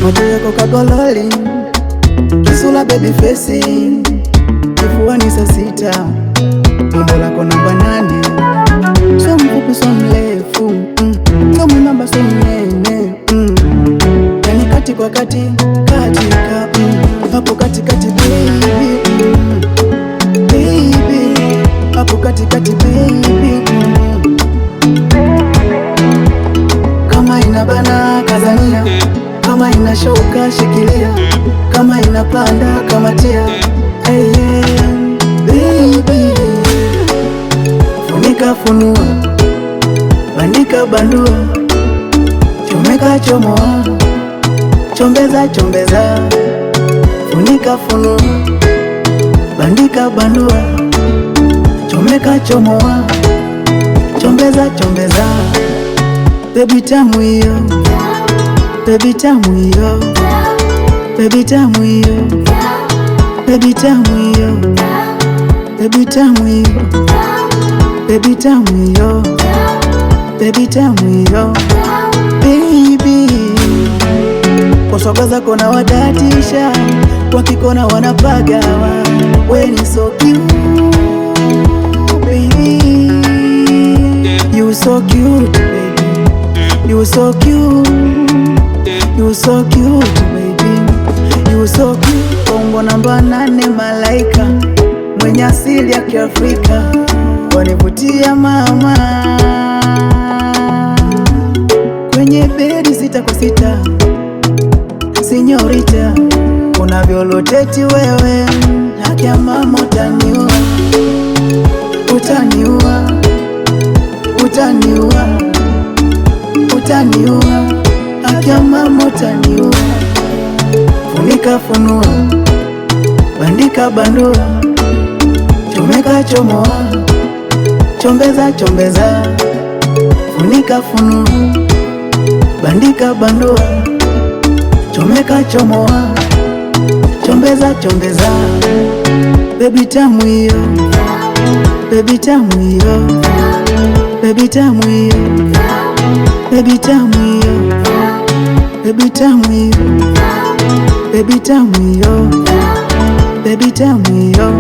Macho yako kagololi, kisula baby face, kifuani saa sita, umbo lako namba 8, so mfupi so mrefu, so mwembamba so mnene, yani kati kwa kati, katika, hapo katikati baby, baby, hapo katikati baby, kama inabana kazania, kama inashuka shikilia, kama inapanda kamatia. Hey, yeah, baby, funika funua, bandika bandua, chomeka chomoa, chombeza chombeza, funika funua, bandika bandua, chomeka chomoa, chombeza chombeza, baby tamu hiyo, baby tamu hiyo, baby tamu hiyo, baby tamu hiyo, baby tamu hiyo, baby tamu hiyo, baby tamu hiyo, baby. Kwa swaga zako na wadatisha, wakikona wanapagawa, we ni so cute baby, you so cute baby, you so cute, you so cute baby, you so cute. Umbo namba 8 malaika, mwenye asili ya Kiafrika, wanivutia mama, kwenye bedi 6 kwa 6, sinyorita, unavyoloteti wewe, haki ya mama utaniua, utaniua, utaniua, utaniua, haki ya mama utaniua. Funika funua, bandika bandua, chomeka chomoa, chombeza chombeza, funika funua, bandika bandua, chomeka chomoa, chombeza chombeza, baby tamu hiyo, baby tamu hiyo, baby tamu hiyo, baby tamu hiyo, baby tamu hiyo, baby tamu hiyo, baby tamu hiyo.